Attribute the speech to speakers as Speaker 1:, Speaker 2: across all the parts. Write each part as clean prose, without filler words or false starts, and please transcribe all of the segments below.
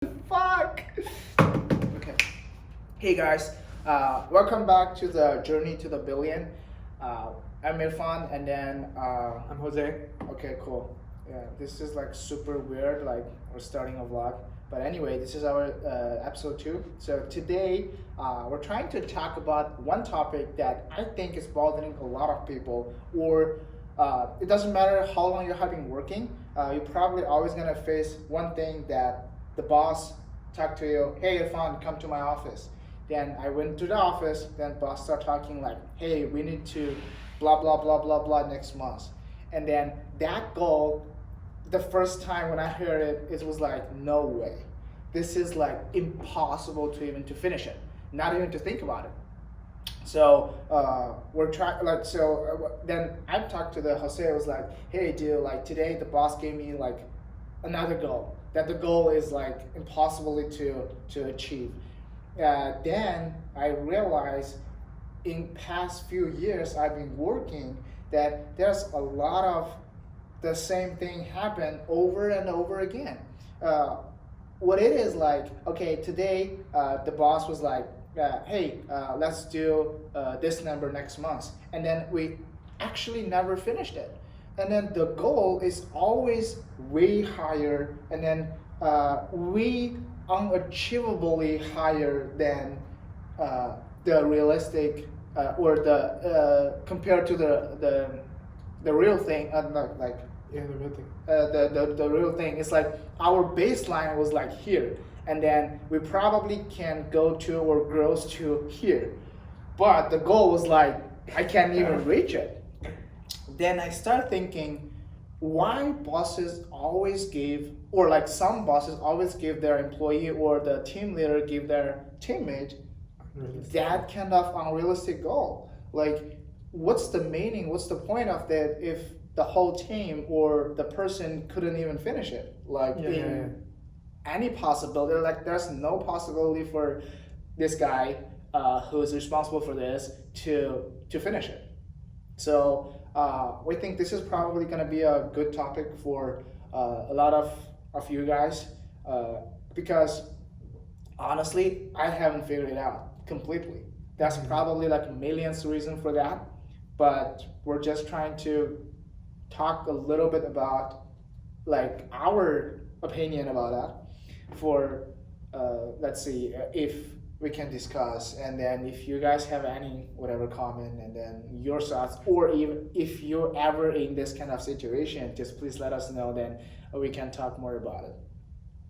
Speaker 1: Fuck. Okay. Hey guys, welcome back to the Journey to the Billion. I'm Irfan, and then
Speaker 2: I'm Jose.
Speaker 1: okay, cool. Yeah, this is like super weird. Like we're starting a vlog, but anyway, this is our episode 2. So today, we're trying to talk about one topic that I think is bothering a lot of people, or it doesn't matter how long you have been working. You're probably always gonna face one thing that the boss talk to you. Hey, Irfan, come to my office. Then I went to the office. Then boss start talking like, hey, we need to blah blah blah blah blah next month. And then that goal, the first time when I heard it, it was like, no way. This is like impossible to even to finish it, not even to think about it. So we're trying like then I talked to the Jose. I was like, hey, dude, like today the boss gave me like another goal. That the goal is like impossibly to achieve. Then I realized in past few years I've been working that there's a lot of the same thing happen over and over again. What it is like, okay, today the boss was like, hey, let's do this number next month. And then we actually never finished it. And then the goal is always way higher, and then way unachievably higher than the realistic or the compared to the real thing. Like
Speaker 2: Yeah, the real thing.
Speaker 1: the real thing is like our baseline was like here, and then we probably can go to or grows to here, but the goal was like I can't even reach it. Then I start thinking, why bosses always give, or like some bosses always give their employee or the team leader give their teammate that kind of unrealistic goal. Like, what's the meaning? What's the point of that if the whole team or the person couldn't even finish it? Like any possibility, like there's no possibility for this guy who is responsible for this to finish it. So we think this is probably going to be a good topic for a lot of you guys because honestly, I haven't figured it out completely. That's probably like millions reason for that, but we're just trying to talk a little bit about like our opinion about that for let's see if we can discuss, and then if you guys have any whatever comment and then your thoughts, or even if you're ever in this kind of situation, just please let us know, then we can talk more about it.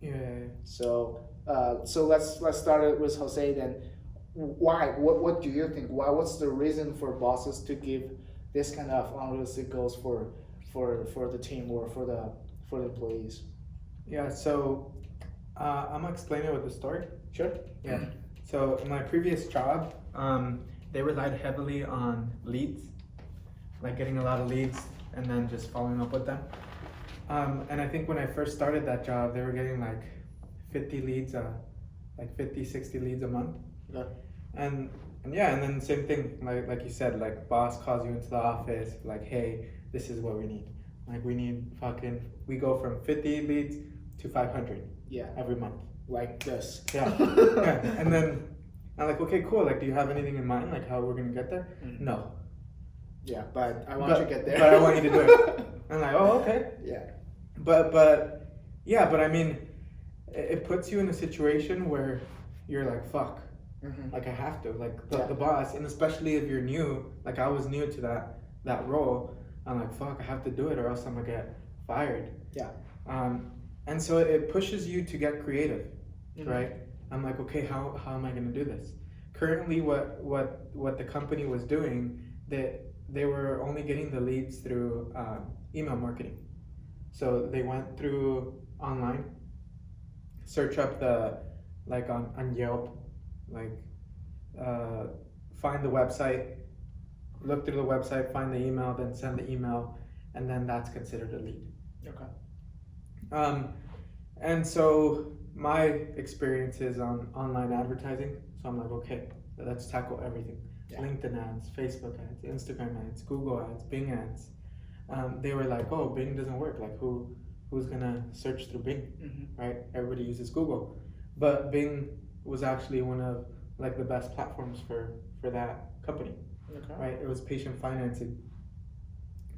Speaker 2: Yeah.
Speaker 1: So so let's start it with Jose then. Why, what do you think, what's the reason for bosses to give this kind of unrealistic goals for the team or for the employees?
Speaker 2: Yeah. So I'm gonna explain it with a story.
Speaker 1: Sure.
Speaker 2: Yeah. So in my previous job, they relied heavily on leads, like getting a lot of leads and then just following up with them. And I think when I first started that job, they were getting like 50 leads, like 50, 60 leads a month.
Speaker 1: Yeah.
Speaker 2: And yeah, and then same thing, like you said, like boss calls you into the office, like, hey, this is what we need. Like we go from 50 leads to 500
Speaker 1: Yeah.
Speaker 2: every month.
Speaker 1: Like this.
Speaker 2: Yeah. Yeah. And then I'm like, okay, cool. Like, do you have anything in mind, like how we're gonna get there?
Speaker 1: Mhm.
Speaker 2: No.
Speaker 1: Yeah, but I want you to get there.
Speaker 2: But I want you to do it. I'm like, oh, okay.
Speaker 1: Yeah.
Speaker 2: But I mean, it puts you in a situation where you're like, fuck.
Speaker 1: Mm-hmm.
Speaker 2: Like I have to, like
Speaker 1: Yeah.
Speaker 2: the boss, and especially if you're new, like I was new to that role. I'm like, fuck, I have to do it, or else I'm gonna get fired.
Speaker 1: Yeah.
Speaker 2: And so it pushes you to get creative,
Speaker 1: Mm-hmm.
Speaker 2: right? I'm like, okay, how am I gonna do this? Currently, what the company was doing, they were only getting the leads through email marketing. So they went through online, search up like on Yelp, like find the website, look through the website, find the email, then send the email, and then that's considered a lead.
Speaker 1: Okay.
Speaker 2: And so my experience is on online advertising. So I'm like, okay, let's tackle everything.
Speaker 1: Yeah.
Speaker 2: LinkedIn ads, Facebook ads, Instagram ads, Google ads, Bing ads. They were like, oh, Bing doesn't work. Like, who who's gonna search through Bing,
Speaker 1: Mm-hmm.
Speaker 2: right? Everybody uses Google, but Bing was actually one of like the best platforms for that company,
Speaker 1: Okay.
Speaker 2: right? It was patient financing,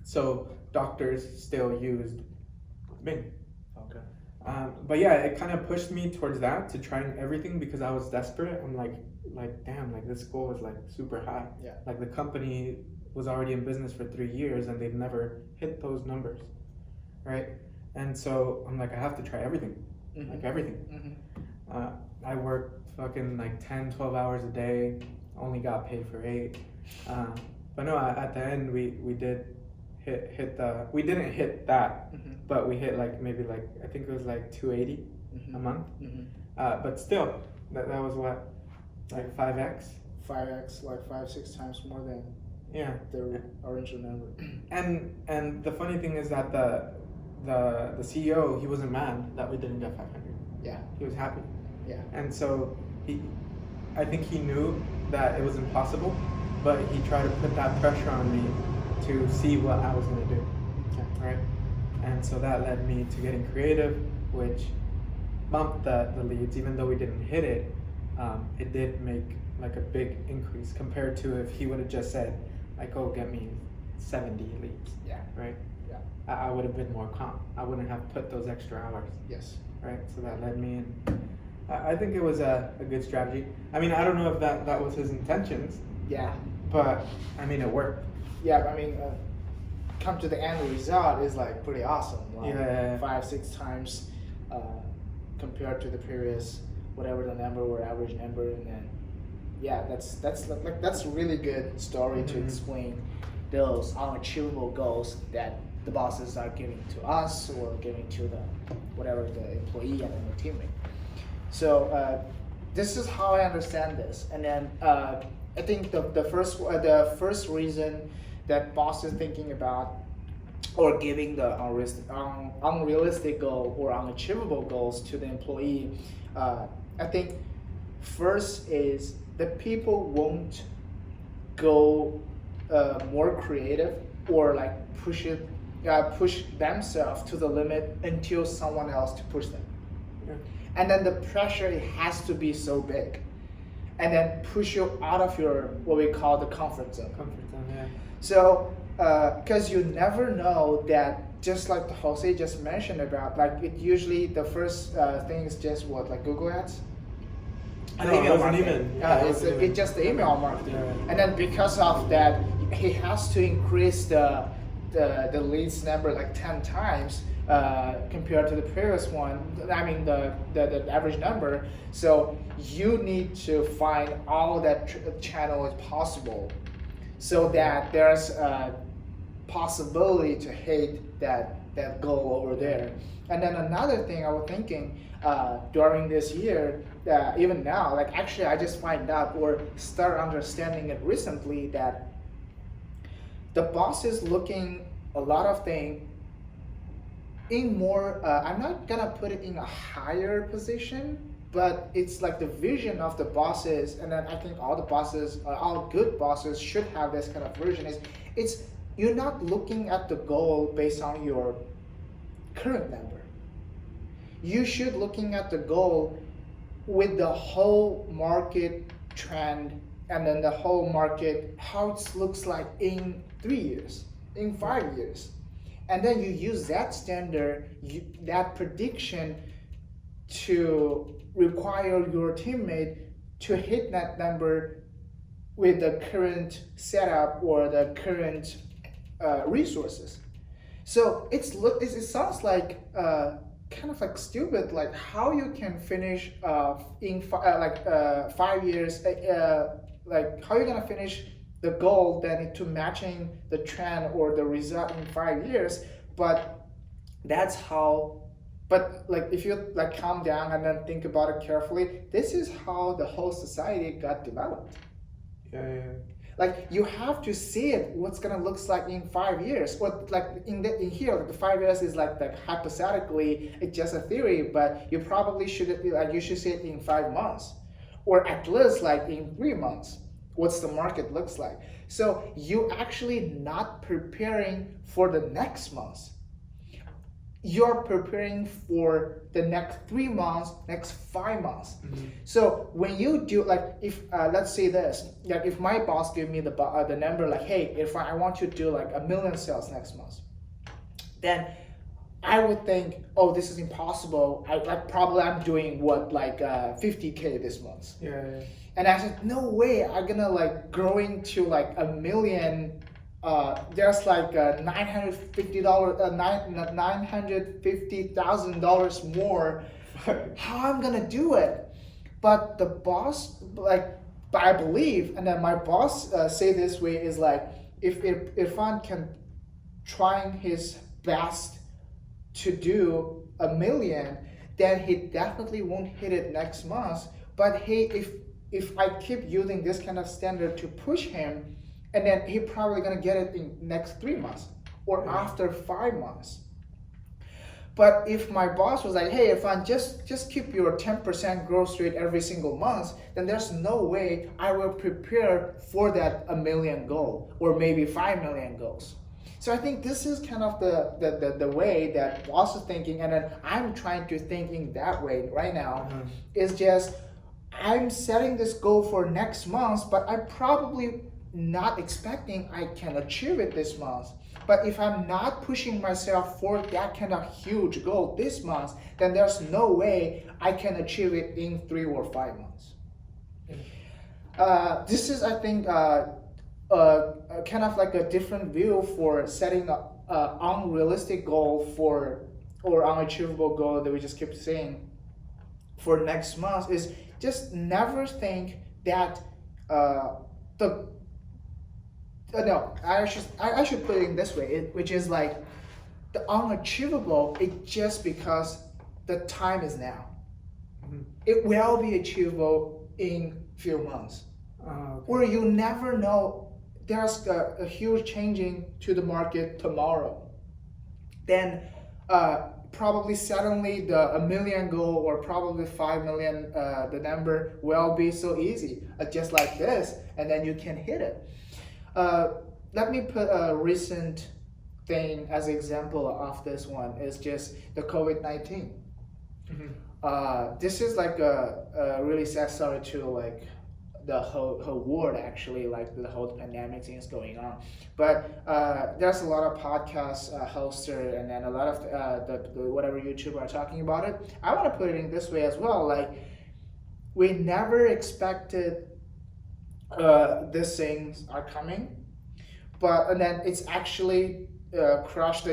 Speaker 2: so doctors still used Bing.
Speaker 1: Okay.
Speaker 2: But yeah, it kind of pushed me towards that to trying everything because I was desperate. I'm like damn, like this goal is like super high.
Speaker 1: Yeah.
Speaker 2: Like the company was already in business for 3 years and they've never hit those numbers, right? And so I'm like, I have to try everything,
Speaker 1: Mm-hmm.
Speaker 2: like everything.
Speaker 1: Mm-hmm.
Speaker 2: I worked fucking like 10, 12 hours a day, only got paid for 8. But no, at the end we did hit the, we didn't hit that,
Speaker 1: Mm-hmm.
Speaker 2: but we hit like maybe like, I think it was like 280
Speaker 1: Mm-hmm.
Speaker 2: a month.
Speaker 1: Mm-hmm.
Speaker 2: But still, that was what, like 5x?
Speaker 1: 5x, like 5-6 times more than
Speaker 2: Yeah.
Speaker 1: the original number.
Speaker 2: And the funny thing is that the CEO, he wasn't mad that we didn't get 500.
Speaker 1: Yeah.
Speaker 2: He was happy.
Speaker 1: Yeah.
Speaker 2: And so I think he knew that it was impossible, but he tried to put that pressure on me to see what I was gonna do,
Speaker 1: Okay.
Speaker 2: right? And so that led me to getting creative, which bumped the leads. Even though we didn't hit it, it did make like a big increase compared to if he would have just said, like, oh, get me 70 leads,
Speaker 1: Yeah.
Speaker 2: right?
Speaker 1: Yeah.
Speaker 2: I would have been more calm. I wouldn't have put those extra hours,
Speaker 1: Yes.
Speaker 2: right? So that led me in. I think it was a good strategy. I mean, I don't know if that was his intentions,
Speaker 1: Yeah.
Speaker 2: but I mean, it worked.
Speaker 1: Yeah. I mean, come to the end result is like pretty awesome. Like
Speaker 2: Yeah.
Speaker 1: 5-6 times compared to the previous whatever the number or average number, and then yeah, that's a really good story to
Speaker 2: Mhm.
Speaker 1: explain those unachievable goals that the bosses are giving to us or giving to the whatever the employee and the teammate. So this is how I understand this, and then I think the first reason that boss is thinking about or giving the unrealistic goal or unachievable goals to the employee, I think first is that people won't go more creative or like push themselves to the limit until someone else to push them.
Speaker 2: Yeah.
Speaker 1: And then the pressure, it has to be so big, and then push you out of your what we call the comfort zone.
Speaker 2: Comfort zone, yeah.
Speaker 1: So because you never know that, just like the Jose just mentioned about, like it usually the first thing is just what, like Google ads.
Speaker 2: No, it wasn't even. Yeah, it wasn't even.
Speaker 1: It's just the email marketing,
Speaker 2: Yeah.
Speaker 1: and then because of that, he has to increase the leads number like 10 times compared to the previous one. I mean the average number. So you need to find all that channel as possible, so that there's a possibility to hit that goal over there. And then another thing I was thinking during this year, even now, like actually I just find out or start understanding it recently, that the boss is looking a lot of things in more, I'm not gonna put it in a higher position, but it's like the vision of the bosses, and then I think all the bosses, all good bosses should have this kind of vision, is it's, you're not looking at the goal based on your current number. You should looking at the goal with the whole market trend, and then the whole market, how it looks like in 3 years, in 5 years. And then you use that standard, that prediction, to require your teammate to hit that number with the current setup or the current resources. So it sounds like kind of like stupid, like how you can finish in 5 years, like how you're gonna finish the goal then to matching the trend or the result in 5 years. But that's how, but like if you like calm down and then think about it carefully, this is how the whole society got developed.
Speaker 2: Yeah.
Speaker 1: Like you have to see it, what's gonna look like in 5 years. Or like in here, like the 5 years is like hypothetically, it's just a theory, but you probably should like you should see it in 5 months, or at least like in 3 months. What's the market looks like? So you actually not preparing for the next month. you're preparing for the next 3 months, next 5 months.
Speaker 2: Mm-hmm.
Speaker 1: So when you do, like, if let's say this, like if my boss give me the number, like, hey, if I want you to do like 1 million sales next month, then I would think, oh, this is impossible. I'm doing what, like 50K this month.
Speaker 2: Yeah.
Speaker 1: And I said, no way, I'm gonna like growing to like 1 million. There's like $950,000 more. How I'm gonna do it? But the boss, like, but I believe, and then my boss say this way is like, if Irfan can trying his best to do 1 million, then he definitely won't hit it next month. But hey, if I keep using this kind of standard to push him, and then he probably gonna get it in next 3 months or after 5 months. But if my boss was like, hey, if I just keep your 10% growth rate every single month, then there's no way I will prepare for that 1 million goal or maybe 5 million goals. So I think this is kind of the way that boss is thinking, and then I'm trying to thinking that way right now.
Speaker 2: Mm-hmm.
Speaker 1: Is just I'm setting this goal for next month, but I probably not expecting I can achieve it this month. But if I'm not pushing myself for that kind of huge goal this month, then there's no way I can achieve it in 3 or 5 months. This is, I think, kind of like a different view for setting an unrealistic goal or unachievable goal that we just keep saying for next month is just never think that no, I should put it in this way, which is like the unachievable. It's just because the time is now.
Speaker 2: Mm-hmm.
Speaker 1: It will be achievable in few months,
Speaker 2: Okay.
Speaker 1: or you never know. There's a huge changing to the market tomorrow. Then probably suddenly the 1 million goal or probably 5 million, the number will be so easy, just like this, and then you can hit it. Let me put a recent thing as an example of this one is just the COVID-19.
Speaker 2: Mm-hmm.
Speaker 1: This is like a really sad story to like the whole world, actually, like the whole pandemic thing is going on. But there's a lot of podcast hoster and then a lot of the whatever YouTuber are talking about it. I want to put it in this way as well. Like, we never expected these things are coming, and then it's actually crushed the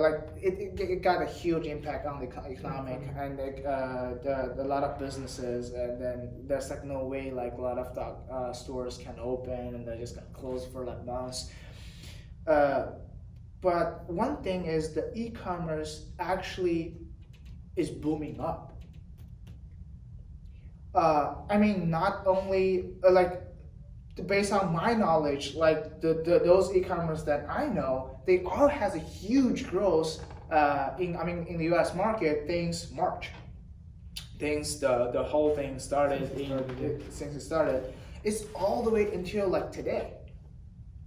Speaker 1: like it got a huge impact on the economic and like a lot of businesses, and then there's like no way like a lot of the stores can open, and they just got closed for like months. But one thing is the e-commerce actually is booming up. I mean, not only like based on my knowledge, like those e-commerce that I know, they all has a huge growth in the U.S. market since March. The whole thing started since it started. It's all the way until like today.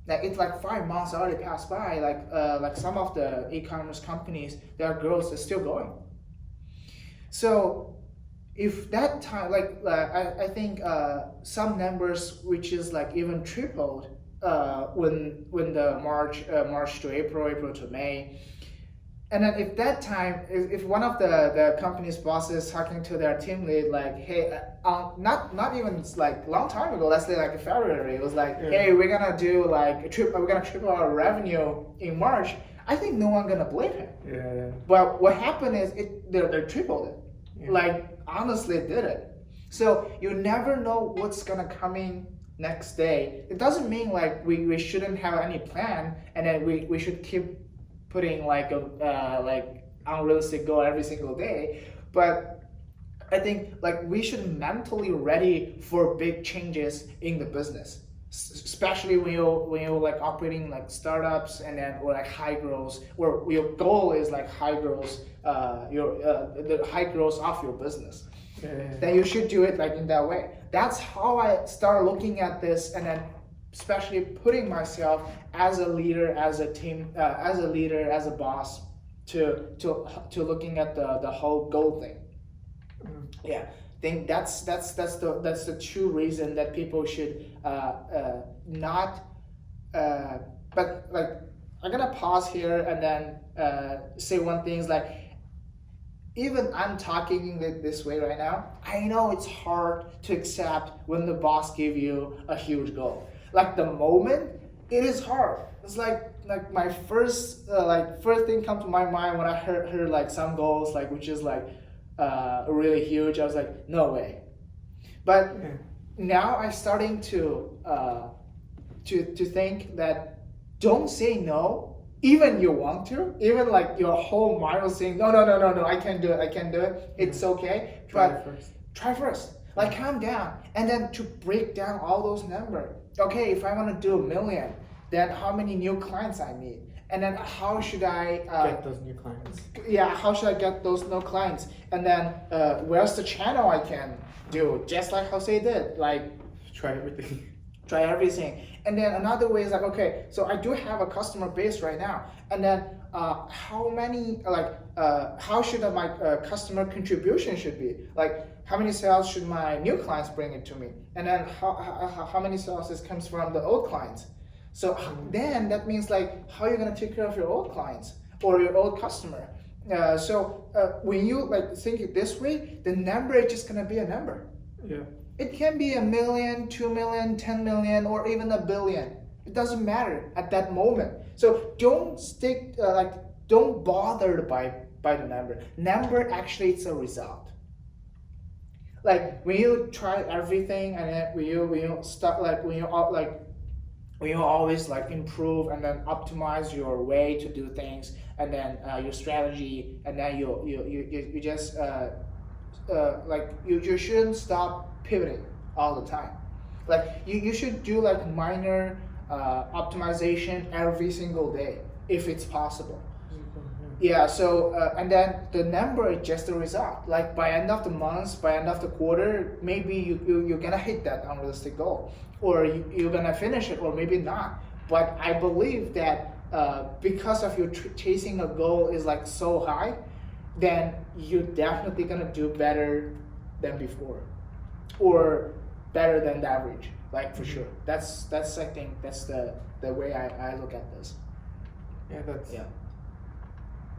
Speaker 1: Like it's like 5 months already passed by. Like some of the e-commerce companies, their growth is still going. So if that time, I think some numbers which is like even tripled when the March to April to May, and then if that time, if one of the company's bosses talking to their team lead like, hey, not even like long time ago, let's say like in February, it was like, hey, we're gonna do like we're gonna triple our revenue in March. I think no one gonna believe him.
Speaker 2: Yeah.
Speaker 1: But what happened is they tripled it.
Speaker 2: Yeah.
Speaker 1: Like honestly did it. So you never know what's gonna come in next day. It doesn't mean like we shouldn't have any plan, and then we should keep putting like a like unrealistic goal every single day. But I think like we should mentally ready for big changes in the business, especially when you like operating like startups and then or like high growth, or your goal is like high growth, the high growth of your business. Then you should do it like in that way. That's how I start looking at this, and then especially putting myself as a leader, as a team, as a leader, as a boss, to looking at the whole goal thing. Yeah, think that's the true reason that people should not but like I'm gonna pause here and then say one thing is like even I'm talking this way right now, I know it's hard to accept when the boss give you a huge goal. Like the moment, it is hard. It's like my first thing come to my mind when I heard like some goals like which is like really huge. I was like, no way. But now I'm starting to think that don't say no even you want to, even like your whole mind was saying, no, I can't do it, it's okay. Try first. Like calm down. And then to break down all those numbers. Okay, if I want to do 1 million, then how many new clients I need? And then how should I
Speaker 2: get those new clients?
Speaker 1: Yeah, how should I get those new clients? And then where's the channel I can do? Just like Jose did, like
Speaker 2: try everything.
Speaker 1: Try everything. And then another way is like, okay, so I do have a customer base right now. And then how many, how should my customer contribution should be? Like, how many sales should my new clients bring it to me? And then how many sales comes from the old clients? So then that means like, how are you gonna take care of your old clients or your old customer? When you like think it this way, the number is just gonna be a number.
Speaker 2: Yeah.
Speaker 1: It can be 1 million, 2 million, 10 million, or even 1 billion. It doesn't matter at that moment. So don't don't bother by the number. Number actually it's a result. Like when you try everything and then when you start when you always like improve and then optimize your way to do things and then your strategy and then you just you shouldn't stop pivoting all the time. Like you should do like minor optimization every single day if it's possible. Yeah, so and then the number is just a result. Like by end of the month, by end of the quarter, maybe you're gonna hit that unrealistic goal, or you're gonna finish it, or maybe not. But I believe that because of your chasing a goal is like so high, then you're definitely gonna do better than before, or better than the average. Like for sure. That's I think that's the way I look at this.
Speaker 2: Yeah,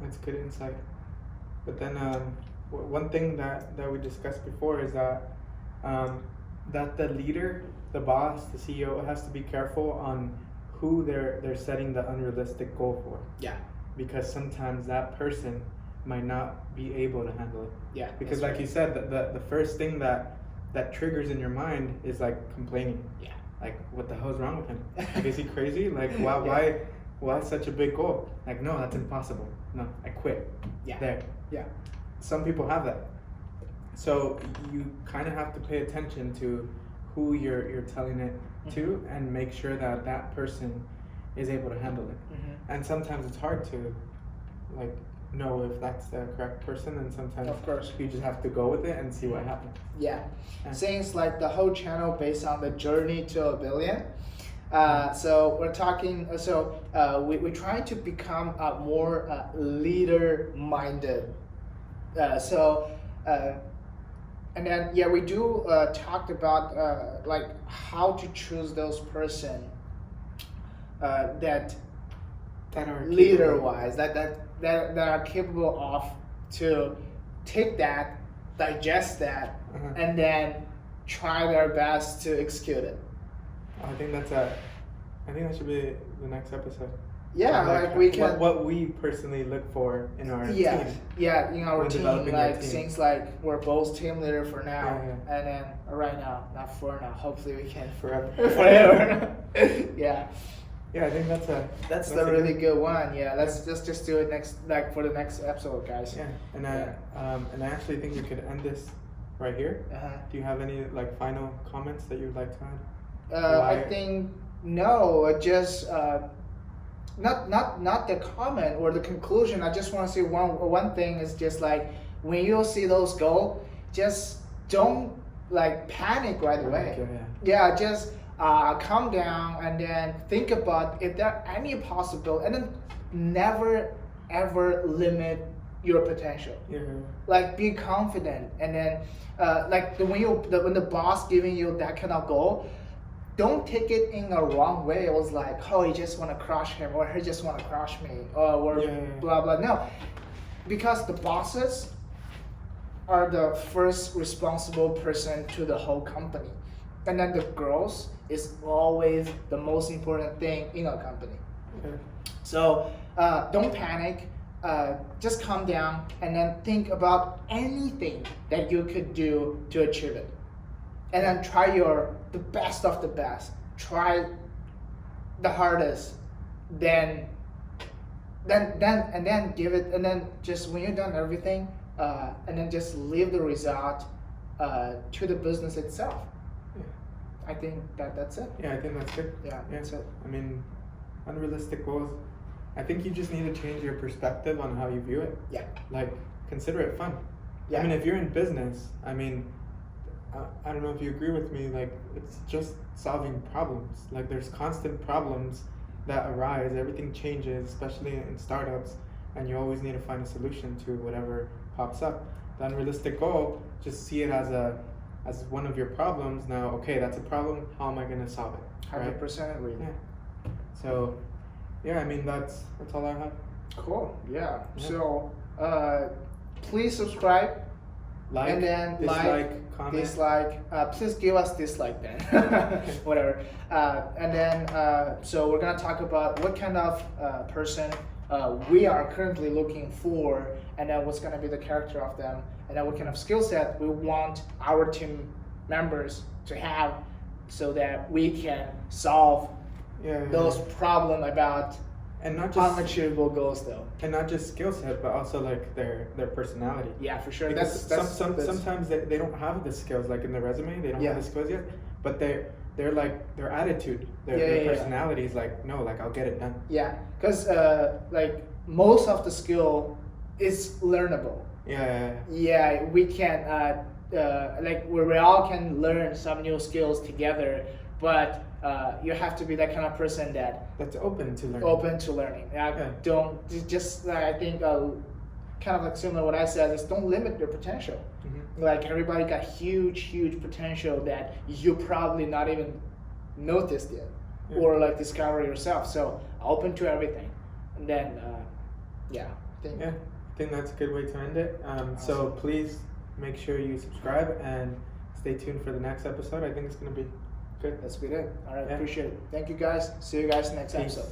Speaker 2: that's good insight. But then one thing that we discussed before is that that the leader, the boss, the CEO has to be careful on who they're setting the unrealistic goal for.
Speaker 1: Yeah.
Speaker 2: Because sometimes that person might not be able to handle it.
Speaker 1: Yeah.
Speaker 2: Because like you said, the first thing that triggers in your mind is like complaining.
Speaker 1: Yeah.
Speaker 2: Like, what the hell is wrong with him? Like, is he crazy? Like, why such a big goal? Like, no, that's impossible. No, I quit.
Speaker 1: Yeah.
Speaker 2: There.
Speaker 1: Yeah.
Speaker 2: Some people have that. So you kind of have to pay attention to who you're telling it to and make sure that that person is able to handle it. And sometimes it's hard to like know if that's the correct person, and sometimes
Speaker 1: of course
Speaker 2: you just have to go with it and see what happens.
Speaker 1: Yeah. Since like the whole channel based on the journey to 1 billion, so we're talking. We're trying to become more leader-minded. And then we do talked about like how to choose those person that
Speaker 2: are
Speaker 1: leader-wise that are capable of to take that, digest that, and then try their best to execute it.
Speaker 2: I think that should be the next episode.
Speaker 1: Yeah, like we can.
Speaker 2: What we personally look for in our team.
Speaker 1: Yeah, in our team, like
Speaker 2: team.
Speaker 1: things like we're both team leader for now,
Speaker 2: Yeah.
Speaker 1: and then right now, not for now. Hopefully, we can
Speaker 2: forever.
Speaker 1: Forever. Yeah.
Speaker 2: Yeah, I think
Speaker 1: that's the really good one. Yeah, let's just do it next, like for the next episode, guys.
Speaker 2: Yeah, and I actually think we could end this right here. Do you have any like final comments that you'd like to add?
Speaker 1: I think no, just not the comment or the conclusion. I just want to say one thing is just like when you see those goals, just don't like panic right away. Yeah, just calm down and then think about if there are any possible, and then never ever limit your potential.
Speaker 2: Yeah.
Speaker 1: Like be confident, and then when the boss giving you that kind of goal, don't take it in a wrong way. It was like, oh, you just want to crush him, or he just want to crush me, or blah blah. No, because the bosses are the first responsible person to the whole company, and then the growth is always the most important thing in a company.
Speaker 2: Okay.
Speaker 1: So don't panic. Just calm down and then think about anything that you could do to achieve it, and then try the best of the best. Try the hardest. Then give it, and then just when you've done everything, and then just leave the result to the business itself.
Speaker 2: Yeah.
Speaker 1: I think that's it.
Speaker 2: Yeah, I think that's good.
Speaker 1: Yeah, that's it.
Speaker 2: I mean, unrealistic goals. I think you just need to change your perspective on how you view it.
Speaker 1: Yeah.
Speaker 2: Like, consider it fun.
Speaker 1: Yeah.
Speaker 2: I mean, if you're in business, I mean, I don't know if you agree with me, like, it's just solving problems. Like, there's constant problems that arise. Everything changes, especially in startups, and you always need to find a solution to whatever pops up. The unrealistic goal, just see it as one of your problems. Now, okay, that's a problem. How am I going to solve it?
Speaker 1: 100% agree.
Speaker 2: Yeah. So, yeah, I mean, that's all I have.
Speaker 1: Cool. Yeah.
Speaker 2: Yeah.
Speaker 1: So, please subscribe.
Speaker 2: Like,
Speaker 1: and then
Speaker 2: dislike, comment.
Speaker 1: dislike. Please give us dislike then. Whatever. And then, so we're gonna talk about what kind of person we are currently looking for, and then what's gonna be the character of them, and then what kind of skill set we want our team members to have, so that we can solve those problems about
Speaker 2: and not just
Speaker 1: unachievable goals though.
Speaker 2: And not just skill set, but also like their personality.
Speaker 1: Yeah, for sure.
Speaker 2: Because
Speaker 1: That's
Speaker 2: sometimes they don't have the skills, like in the resume, they don't have the skills yet, but they're like their attitude, their personality is like, no, like I'll get it done.
Speaker 1: Yeah, because like most of the skill is learnable. Yeah, we can like we all can learn some new skills together, but you have to be that kind of person
Speaker 2: that's open to learning.
Speaker 1: Don't just I think kind of like similar to what I said is don't limit your potential.
Speaker 2: Mm-hmm.
Speaker 1: Like everybody got huge potential that you probably not even noticed yet, or like discover yourself. So open to everything, and then I
Speaker 2: think that's a good way to end it. So please make sure you subscribe and stay tuned for the next episode. I think it's gonna be good.
Speaker 1: That's good. All right, appreciate it. Thank you guys. See you guys next episode.